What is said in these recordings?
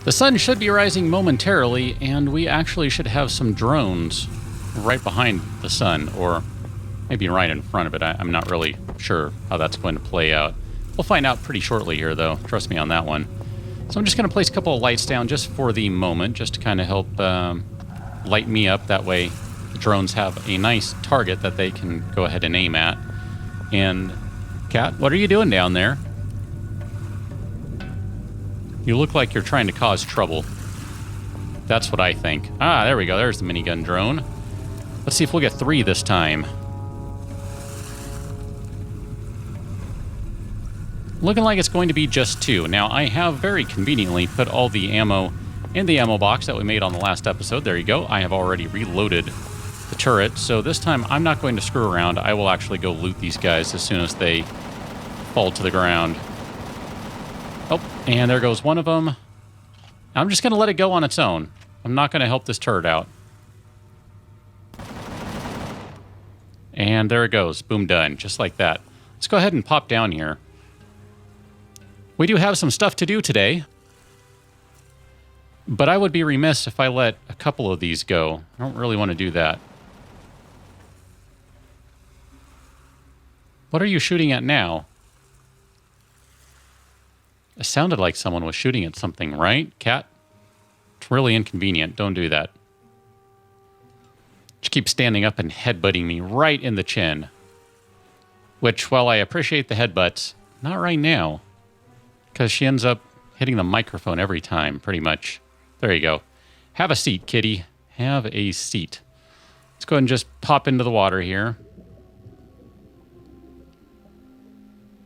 The sun should be rising momentarily, and we actually should have some drones right behind the sun, or maybe right in front of it. I'm not really sure how that's going to play out. We'll find out pretty shortly here, though. Trust me on that one. So I'm just going to place a couple of lights down just for the moment, just to kind of help light me up. That way the drones have a nice target that they can go ahead and aim at. And, Kat, what are you doing down there? You look like you're trying to cause trouble. That's what I think. Ah, there we go. There's the minigun drone. Let's see if we'll get 3 this time. Looking like it's going to be just 2. Now, I have very conveniently put all the ammo in the ammo box that we made on the last episode. There you go. I have already reloaded the turret, so this time I'm not going to screw around. I will actually go loot these guys as soon as they fall to the ground. Oh, and there goes one of them. I'm just going to let it go on its own. I'm not going to help this turret out. And there it goes. Boom, done. Just like that. Let's go ahead and pop down here. We do have some stuff to do today. But I would be remiss if I let a couple of these go. I don't really want to do that. What are you shooting at now? It sounded like someone was shooting at something, right, Cat? It's really inconvenient. Don't do that. She keeps standing up and headbutting me right in the chin. Which, while I appreciate the headbutts, not right now. Because she ends up hitting the microphone every time, pretty much. There you go. Have a seat, kitty. Have a seat. Let's go ahead and just pop into the water here.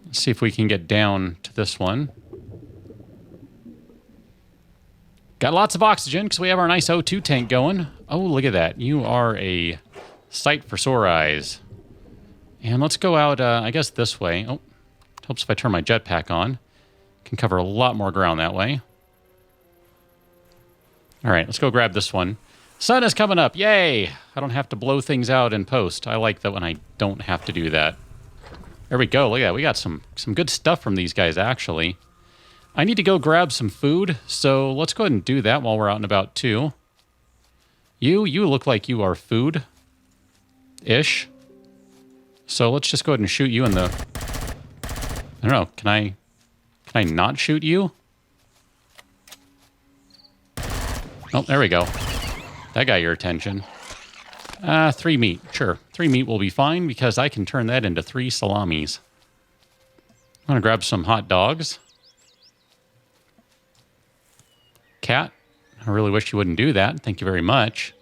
Let's see if we can get down to this one. Got lots of oxygen because we have our nice O2 tank going. Oh, look at that. You are a sight for sore eyes. And let's go out, I guess, this way. Oh, helps if I turn my jetpack on. Can cover a lot more ground that way. All right, let's go grab this one. Sun is coming up. Yay! I don't have to blow things out in post. I like that when I don't have to do that. There we go. Look at that. We got some good stuff from these guys, actually. I need to go grab some food, so let's go ahead and do that while we're out and about, too. You look like you are food-ish. So let's just go ahead and shoot you in the... I don't know. Can I not shoot you? Oh, there we go. That got your attention. 3 meat. Sure. 3 meat will be fine because I can turn that into 3 salamis. I'm going to grab some hot dogs. Cat, I really wish you wouldn't do that. Thank you very much.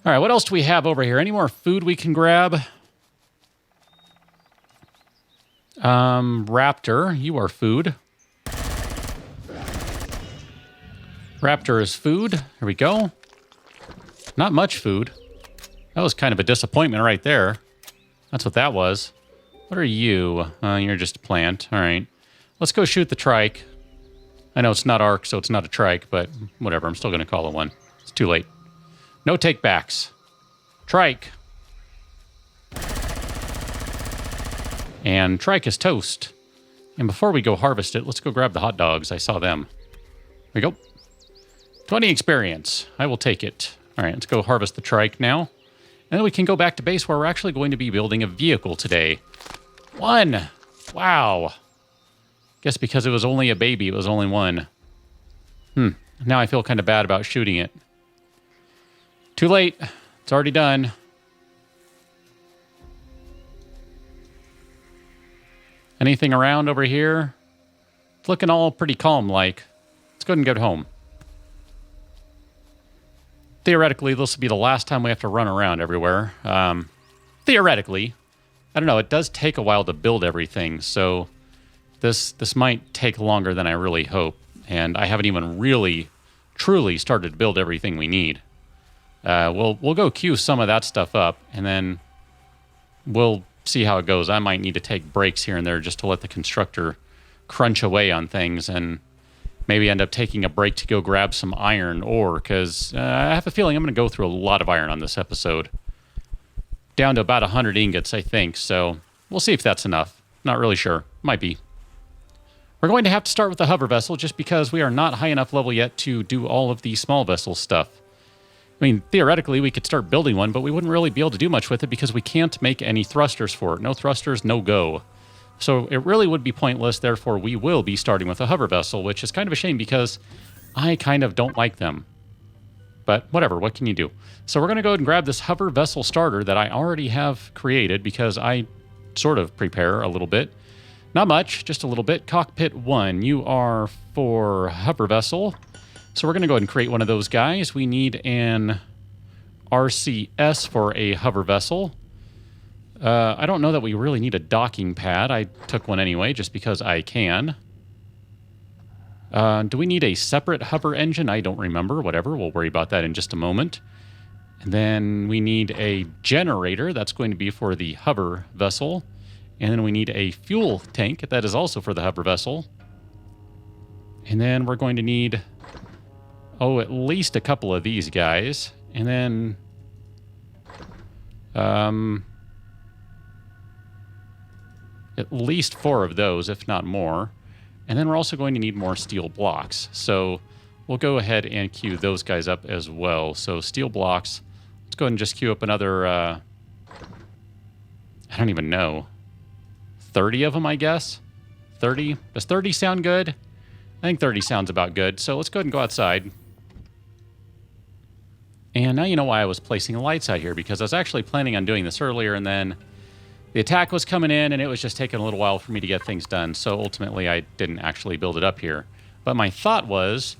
All right, what else do we have over here? Any more food we can grab? Raptor, you are food. Raptor is food. Here we go. Not much food. That was kind of a disappointment right there. That's what that was. What are you? You're just a plant. All right. Let's go shoot the trike. I know it's not arc, so it's not a trike, but whatever. I'm still going to call it one. It's too late. No takebacks. Trike. And trike is toast. And before we go harvest it, let's go grab the hot dogs. I saw them. There we go. 20 experience. I will take it. All right, let's go harvest the trike now. And then we can go back to base where we're actually going to be building a vehicle today. 1. Wow. Guess because it was only a baby, it was only 1. Now I feel kind of bad about shooting it. Too late. It's already done. Anything around over here? It's looking all pretty calm-like. Let's go ahead and get home. Theoretically, this will be the last time we have to run around everywhere. Theoretically. I don't know. It does take a while to build everything, so this might take longer than I really hope. And I haven't even really, truly started to build everything we need. We'll go queue some of that stuff up, and then we'll see how it goes. I might need to take breaks here and there just to let the constructor crunch away on things and maybe end up taking a break to go grab some iron ore, because I have a feeling I'm going to go through a lot of iron on this episode. Down to about 100 ingots, I think, so we'll see if that's enough. Not really sure. Might be. We're going to have to start with the hover vessel just because we are not high enough level yet to do all of the small vessel stuff. I mean, theoretically, we could start building one, but we wouldn't really be able to do much with it because we can't make any thrusters for it. No thrusters, no go. So it really would be pointless. Therefore, we will be starting with a hover vessel, which is kind of a shame because I kind of don't like them. But whatever, what can you do? So we're going to go ahead and grab this hover vessel starter that I already have created because I sort of prepare a little bit. Not much, just a little bit. Cockpit 1, you are for hover vessel. So we're going to go ahead and create one of those guys. We need an RCS for a hover vessel. I don't know that we really need a docking pad. I took one anyway, just because I can. Do we need a separate hover engine? I don't remember. Whatever, we'll worry about that in just a moment. And then we need a generator. That's going to be for the hover vessel. And then we need a fuel tank. That is also for the hover vessel. And then we're going to need, at least a couple of these guys. And then, at least 4 of those, if not more. And then we're also going to need more steel blocks. So we'll go ahead and queue those guys up as well. So steel blocks. Let's go ahead and just queue up another, I don't even know. 30 of them, I guess. 30. Does 30 sound good? I think 30 sounds about good. So let's go ahead and go outside. And now you know why I was placing lights out here, because I was actually planning on doing this earlier, and then the attack was coming in, and it was just taking a little while for me to get things done. So ultimately, I didn't actually build it up here. But my thought was,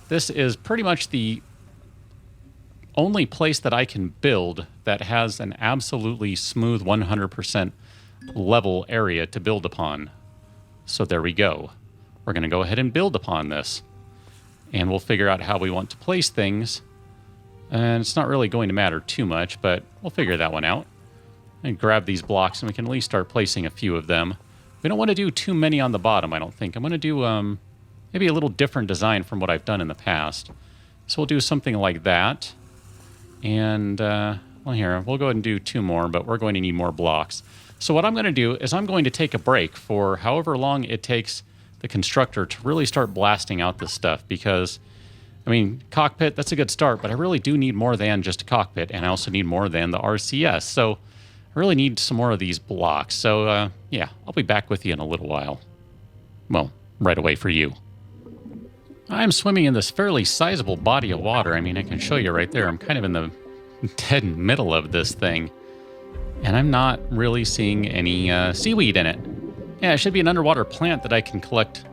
this is pretty much the only place that I can build that has an absolutely smooth 100% level area to build upon. So there we go. We're going to go ahead and build upon this. And we'll figure out how we want to place things. And it's not really going to matter too much, but we'll figure that one out. And grab these blocks, and we can at least start placing a few of them. We don't want to do too many on the bottom, I don't think. I'm going to do maybe a little different design from what I've done in the past. So we'll do something like that. And, well, here, we'll go ahead and do 2 more, but we're going to need more blocks. So what I'm going to do is I'm going to take a break for however long it takes the constructor to really start blasting out this stuff, because, I mean, cockpit, that's a good start, but I really do need more than just a cockpit, and I also need more than the RCS. So I really need some more of these blocks. So, yeah, I'll be back with you in a little while. Well, right away for you. I'm swimming in this fairly sizable body of water. I mean, I can show you right there. I'm kind of in the dead middle of this thing. And I'm not really seeing any seaweed in it. Yeah, it should be an underwater plant that I can collect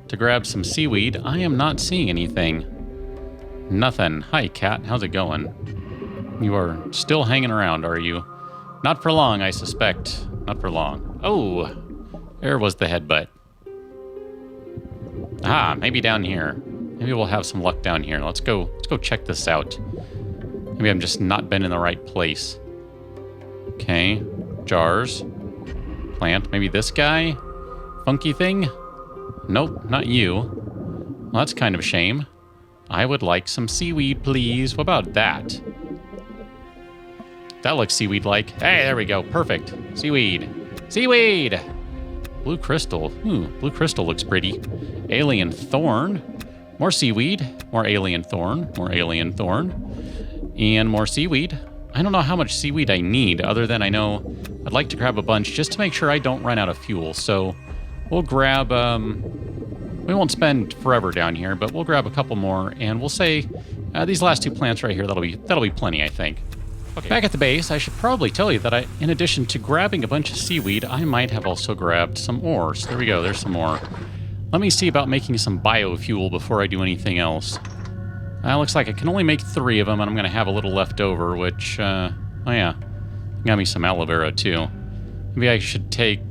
to grab some seaweed. I am not seeing anything. Nothing. Hi, cat. How's it going? You are still hanging around, are you? Not for long, I suspect. Not for long. Oh, there was the headbutt. Ah, maybe down here. Maybe we'll have some luck down here. Let's go check this out. Maybe I'm just not been in the right place. Okay, jars. Plant. Maybe this guy? Funky thing? Nope, not you. Well, that's kind of a shame. I would like some seaweed, please. What about that? That looks seaweed-like. Hey, there we go. Perfect. Seaweed. Seaweed! Blue crystal. Blue crystal looks pretty. Alien thorn. More seaweed. More alien thorn. More alien thorn. And more seaweed. I don't know how much seaweed I need, other than I know I'd like to grab a bunch just to make sure I don't run out of fuel. So we'll grab, we won't spend forever down here, but we'll grab a couple more, and we'll say these last 2 plants right here, that'll be plenty, I think. Okay. Back at the base, I should probably tell you that in addition to grabbing a bunch of seaweed, I might have also grabbed some ores. There we go, there's some more. Let me see about making some biofuel before I do anything else. Looks like I can only make 3 of them, and I'm going to have a little left over, which, oh yeah, got me some aloe vera, too. Maybe I should take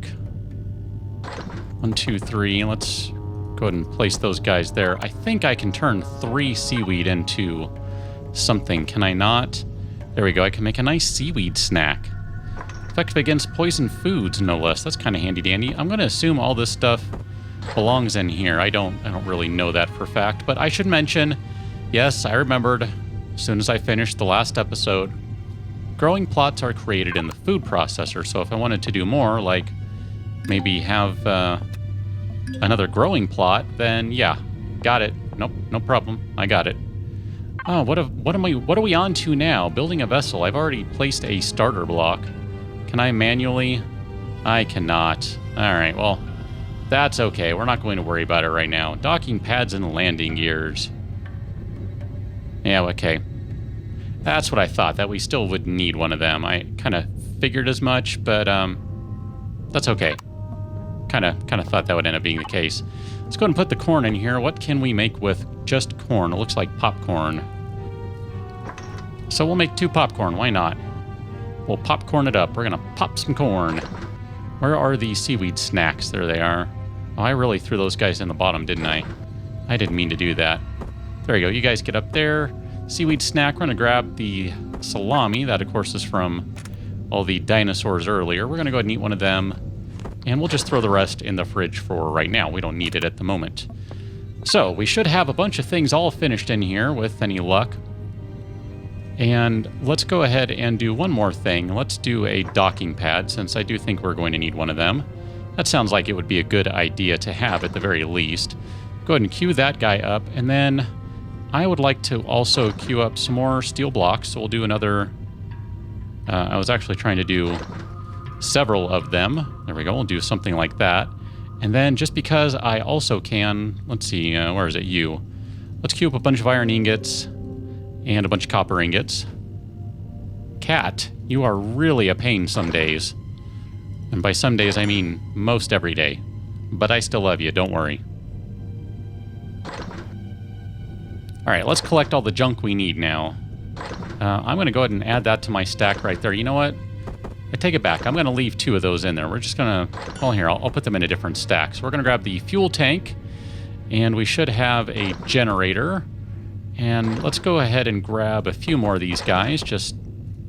1, 2, 3. Let's go ahead and place those guys there. I think I can turn 3 seaweed into something. Can I not? There we go. I can make a nice seaweed snack. Effective against poison foods, no less. That's kind of handy-dandy. I'm going to assume all this stuff belongs in here. I don't really know that for a fact, but I should mention... Yes, I remembered, as soon as I finished the last episode, growing plots are created in the food processor, so if I wanted to do more, like maybe have another growing plot, then yeah, got it. Nope, no problem. I got it. Oh, what are we on to now? Building a vessel. I've already placed a starter block. Can I manually? I cannot. All right, well, that's okay. We're not going to worry about it right now. Docking pads and landing gears. Yeah, okay. That's what I thought, that we still would need one of them. I kind of figured as much, but that's okay. Kind of thought that would end up being the case. Let's go ahead and put the corn in here. What can we make with just corn? It looks like popcorn. So we'll make 2 popcorn. Why not? We'll popcorn it up. We're going to pop some corn. Where are the seaweed snacks? There they are. Oh, I really threw those guys in the bottom, didn't I? I didn't mean to do that. There you go. You guys get up there. Seaweed snack. We're going to grab the salami. That, of course, is from all the dinosaurs earlier. We're going to go ahead and eat one of them. And we'll just throw the rest in the fridge for right now. We don't need it at the moment. So, we should have a bunch of things all finished in here with any luck. And let's go ahead and do one more thing. Let's do a docking pad, since I do think we're going to need one of them. That sounds like it would be a good idea to have at the very least. Go ahead and queue that guy up, and then I would like to also queue up some more steel blocks. So we'll do another... I was actually trying to do several of them. There we go. We'll do something like that. And then just because I also can... Let's see, where is it? You. Let's queue up a bunch of iron ingots and a bunch of copper ingots. Cat, you are really a pain some days. And by some days, I mean most every day. But I still love you, don't worry. Alright, let's collect all the junk we need now. I'm going to go ahead and add that to my stack right there. You know what? I take it back. I'm going to leave 2 of those in there. We're just going to... Well, here, I'll put them in a different stack. So we're going to grab the fuel tank. And we should have a generator. And let's go ahead and grab a few more of these guys, just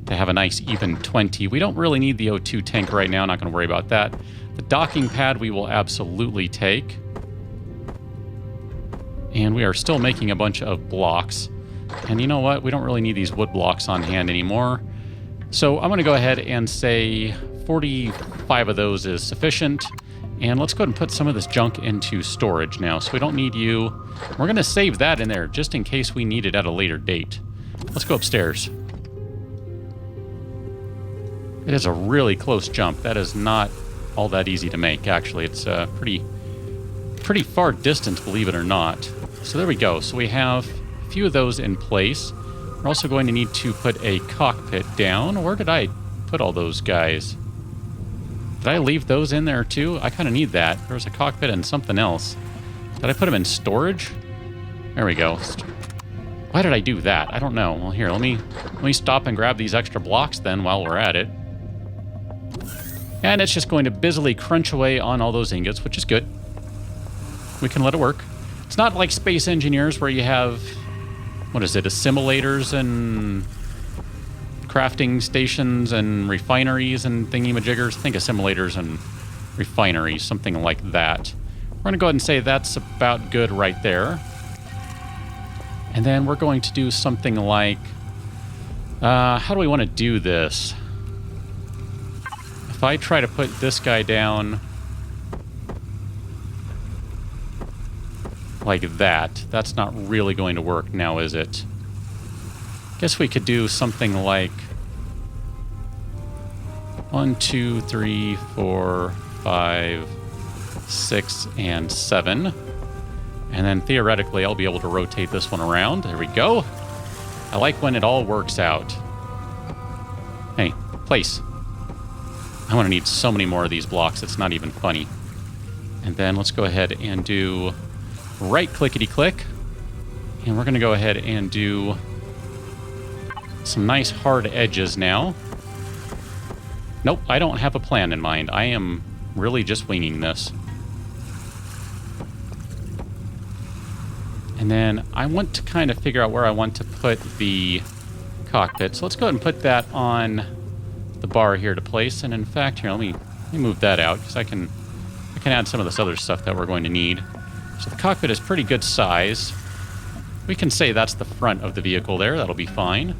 to have a nice even 20. We don't really need the O2 tank right now. Not going to worry about that. The docking pad we will absolutely take. And we are still making a bunch of blocks. And you know what? We don't really need these wood blocks on hand anymore. So I'm going to go ahead and say 45 of those is sufficient. And let's go ahead and put some of this junk into storage now. So we don't need you. We're going to save that in there just in case we need it at a later date. Let's go upstairs. It is a really close jump. That is not all that easy to make, actually. It's a pretty far distance, believe it or not. So there we go. So we have a few of those in place. We're also going to need to put a cockpit down. Where did I put all those guys? Did I leave those in there too? I kind of need that. There was a cockpit and something else. Did I put them in storage? There we go. Why did I do that? I don't know. Well, here, let me stop and grab these extra blocks then while we're at it. And it's just going to busily crunch away on all those ingots, which is good. We can let it work. It's not like Space Engineers where you have, what is it, assimilators and crafting stations and refineries and thingy-majiggers. I think assimilators and refineries, something like that. We're going to go ahead and say that's about good right there. And then we're going to do something like... how do we want to do this? If I try to put this guy down... like that, that's not really going to work now, is it? Guess we could do something like 1, 2, 3, 4, 5, 6, and 7. And then theoretically, I'll be able to rotate this one around. There we go. I like when it all works out. Hey, place. I'm going to need so many more of these blocks, it's not even funny. And then let's go ahead and do right clickety-click. And we're going to go ahead and do some nice hard edges now. Nope, I don't have a plan in mind. I am really just winging this. And then I want to kind of figure out where I want to put the cockpit. So let's go ahead and put that on the bar here to place. And in fact, here, let me move that out because I can add some of this other stuff that we're going to need. So the cockpit is pretty good size. We can say that's the front of the vehicle there. That'll be fine.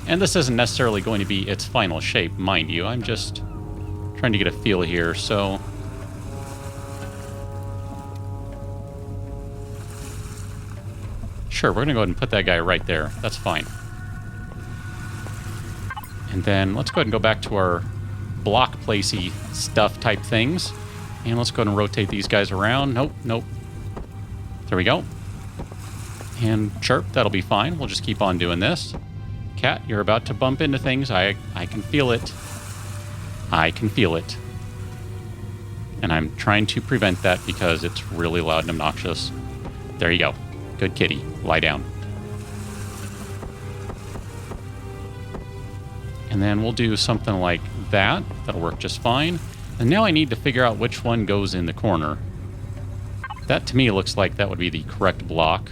And this isn't necessarily going to be its final shape, mind you. I'm just trying to get a feel here. So Sure, we're going to go ahead and put that guy right there. That's fine. And then let's go ahead and go back to our block placey stuff type things. And let's go ahead and rotate these guys around. Nope, nope. There we go. And chirp, that'll be fine. We'll just keep on doing this. Cat, you're about to bump into things. I can feel it. I can feel it. And I'm trying to prevent that because it's really loud and obnoxious. There you go. Good kitty. Lie down. And then we'll do something like that. That'll work just fine. And now I need to figure out which one goes in the corner. That to me looks like that would be the correct block.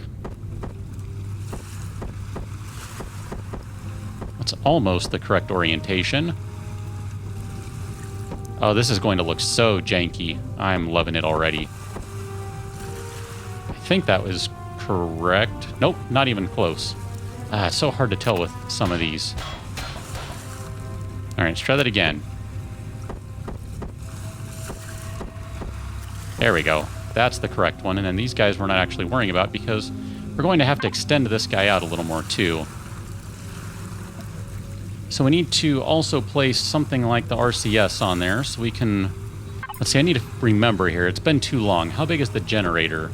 That's almost the correct orientation. Oh, this is going to look so janky. I'm loving it already. I think that was correct. Nope, not even close. It's so hard to tell with some of these. All right, let's try that again. There we go. That's the correct one. And then these guys we're not actually worrying about because we're going to have to extend this guy out a little more too. So we need to also place something like the RCS on there so we can... Let's see, I need to remember here. It's been too long. How big is the generator?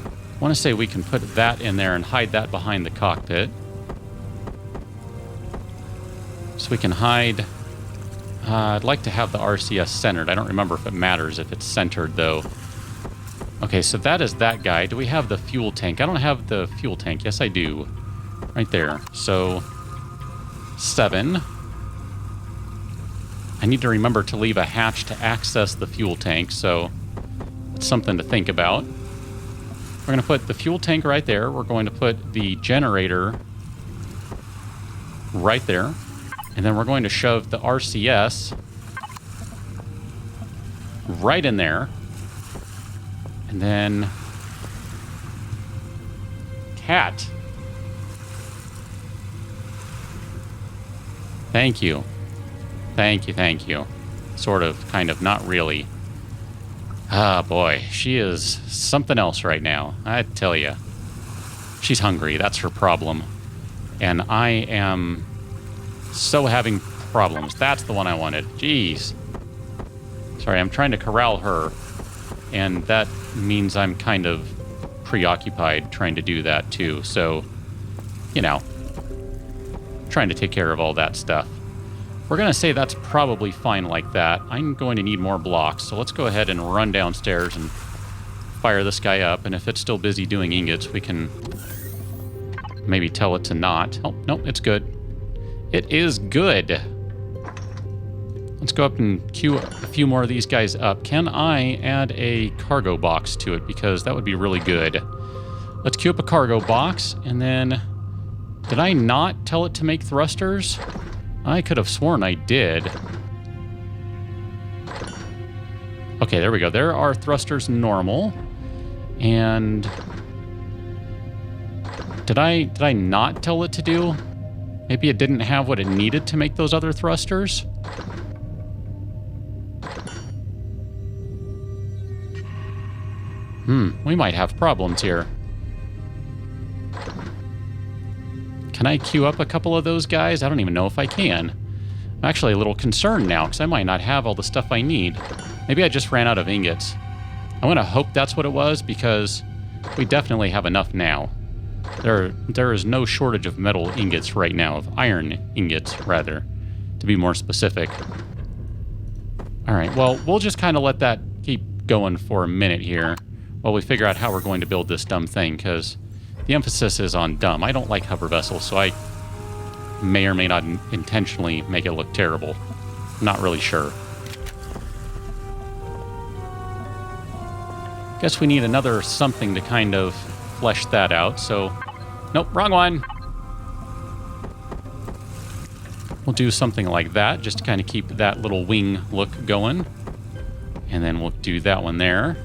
I want to say we can put that in there and hide that behind the cockpit. So we can hide... I'd like to have the RCS centered. I don't remember if it matters if it's centered, though. Okay, so that is that guy. Do we have the fuel tank? I don't have the fuel tank. Yes, I do. Right there. So... 7. I need to remember to leave a hatch to access the fuel tank, so it's something to think about. We're going to put the fuel tank right there. We're going to put the generator right there. And then we're going to shove the RCS right in there. And then... Cat. Thank you. Thank you, thank you. Sort of, kind of, not really. Ah, boy. She is something else right now. I tell you. She's hungry. That's her problem. And I am so having problems. That's the one I wanted. Jeez. Sorry, I'm trying to corral her. And that means I'm kind of preoccupied trying to do that, too. So, you know. Trying to take care of all that stuff. We're going to say that's probably fine like that. I'm going to need more blocks, so let's go ahead and run downstairs and fire this guy up, and if it's still busy doing ingots, we can maybe tell it to not. Oh, no, it's good. It is good. Let's go up and queue a few more of these guys up. Can I add a cargo box to it? Because that would be really good. Let's queue up a cargo box, and then... Did I not tell it to make thrusters? I could have sworn I did. Okay, there we go. There are thrusters normal. And... Did I not tell it to do? Maybe it didn't have what it needed to make those other thrusters? We might have problems here. Can I queue up a couple of those guys? I don't even know if I can. I'm actually a little concerned now, because I might not have all the stuff I need. Maybe I just ran out of ingots. I want to hope that's what it was, because we definitely have enough now. There is no shortage of metal ingots right now, of iron ingots, rather, to be more specific. Alright, well, we'll just kind of let that keep going for a minute here, while we figure out how we're going to build this dumb thing, because... The emphasis is on dumb. I don't like hover vessels, so I may or may not intentionally make it look terrible. Not really sure. Guess we need another something to kind of flesh that out, so... Nope, wrong one! We'll do something like that, just to kind of keep that little wing look going. And then we'll do that one there.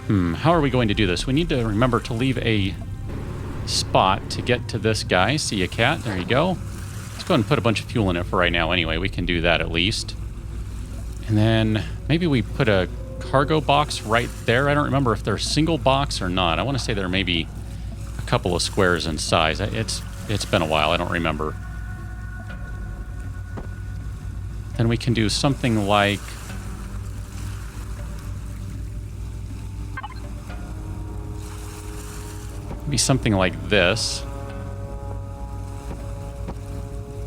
How are we going to do this? We need to remember to leave a spot to get to this guy. See ya, cat. There you go. Let's go ahead and put a bunch of fuel in it for right now anyway. We can do that at least. And then maybe we put a cargo box right there. I don't remember if they're single box or not. I want to say there may be a couple of squares in size. It's been a while. I don't remember. Then we can do something like... maybe something like this.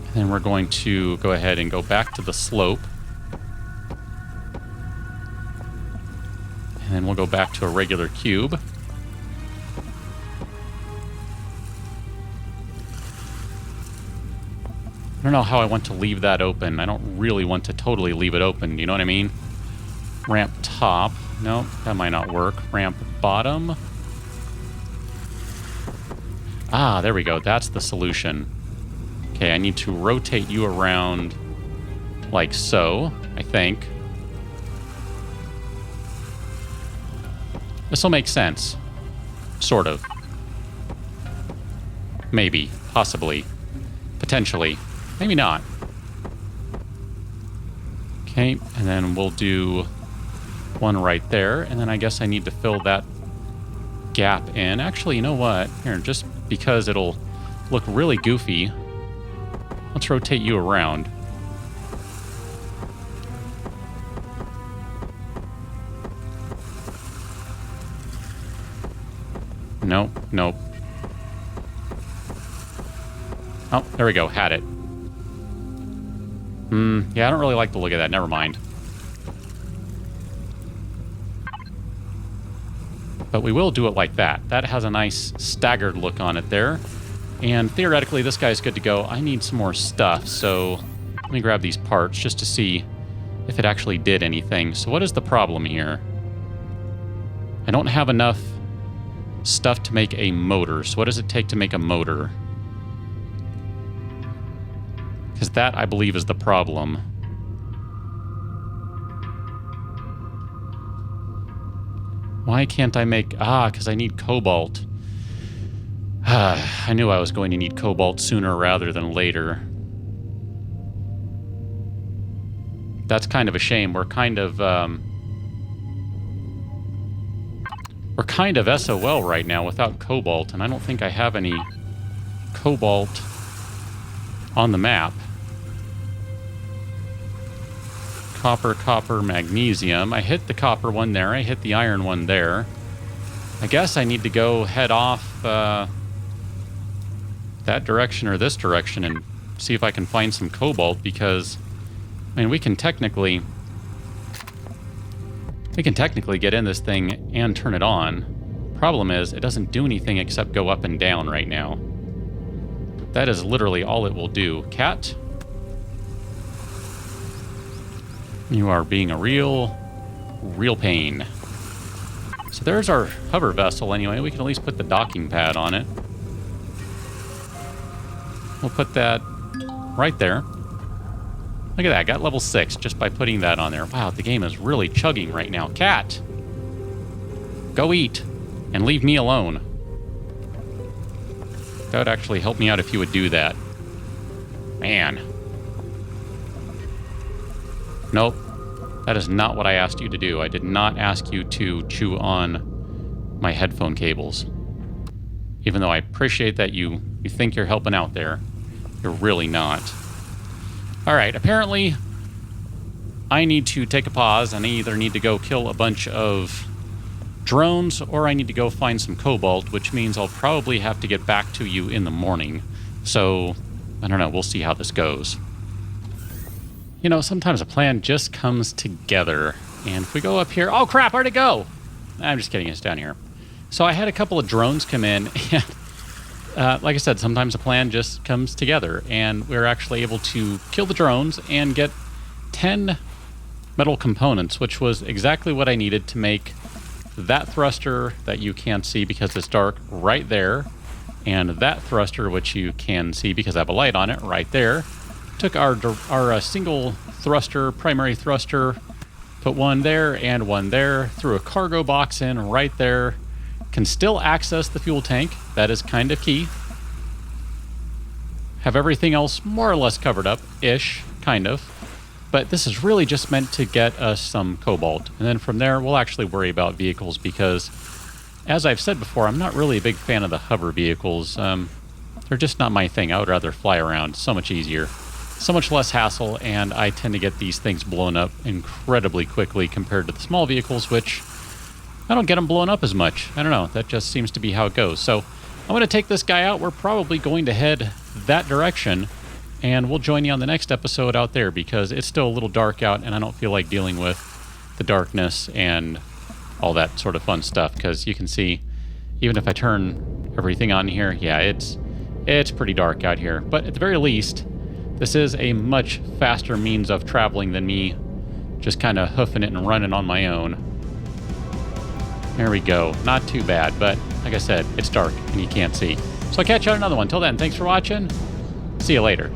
And then we're going to go ahead and go back to the slope. And then we'll go back to a regular cube. I don't know how I want to leave that open. I don't really want to totally leave it open. You know what I mean? Ramp top. Nope, that might not work. Ramp bottom. Ah, there we go. That's the solution. Okay, I need to rotate you around like so, I think. This will make sense. Sort of. Maybe. Possibly. Potentially. Maybe not. Okay, and then we'll do one right there. And then I guess I need to fill that gap in. Actually, you know what? Here, just because it'll look really goofy, let's rotate you around. Nope, nope. Oh, there we go. Had it. Yeah, I don't really like the look of that. Never mind. But we will do it like that. That has a nice staggered look on it there. And theoretically, this guy's good to go. I need some more stuff, so let me grab these parts just to see if it actually did anything. So what is the problem here? I don't have enough stuff to make a motor. So what does it take to make a motor? Because that, I believe, is the problem. Why can't I make... Ah, because I need cobalt. I knew I was going to need cobalt sooner rather than later. That's kind of a shame. We're kind of SOL right now without cobalt, and I don't think I have any cobalt on the map. Copper, copper, magnesium. I hit the copper one there. I hit the iron one there. I guess I need to go head off that direction or this direction and see if I can find some cobalt, because, I mean, we can technically get in this thing and turn it on. Problem is, it doesn't do anything except go up and down right now. That is literally all it will do. Cat? You are being a real pain. So there's our hover vessel anyway. We can at least put the docking pad on it. We'll put that right there. Look at that, I got level 6 just by putting that on there. Wow, the game is really chugging right now. Cat! Go eat and leave me alone. That would actually help me out if you would do that. Man. Nope. That is not what I asked you to do. I did not ask you to chew on my headphone cables. Even though I appreciate that you think you're helping out there. You're really not. Alright, apparently I need to take a pause, and I either need to go kill a bunch of drones or I need to go find some cobalt, which means I'll probably have to get back to you in the morning. So, I don't know, we'll see how this goes. You know, sometimes a plan just comes together. And if we go up here... Oh, crap, where'd it go? I'm just kidding, it's down here. So I had a couple of drones come in, and like I said, sometimes a plan just comes together. And we were actually able to kill the drones and get 10 metal components, which was exactly what I needed to make that thruster that you can't see because it's dark right there, and that thruster, which you can see because I have a light on it right there. Took our single thruster, primary thruster, put one there and one there, threw a cargo box in right there. Can still access the fuel tank. That is kind of key. Have everything else more or less covered up-ish, kind of. But this is really just meant to get us some cobalt. And then from there, we'll actually worry about vehicles because, as I've said before, I'm not really a big fan of the hover vehicles. They're just not my thing. I would rather fly around. So much easier. So much less hassle, and I tend to get these things blown up incredibly quickly compared to the small vehicles, which I don't get them blown up as much. I don't know. That just seems to be how it goes. So I'm going to take this guy out. We're probably going to head that direction, and we'll join you on the next episode out there because it's still a little dark out, and I don't feel like dealing with the darkness and all that sort of fun stuff because you can see, even if I turn everything on here, yeah, it's pretty dark out here. But at the very least, this is a much faster means of traveling than me just kind of hoofing it and running on my own. There we go. Not too bad, but like I said, it's dark and you can't see. So I'll catch you on another one. Till then, thanks for watching. See you later.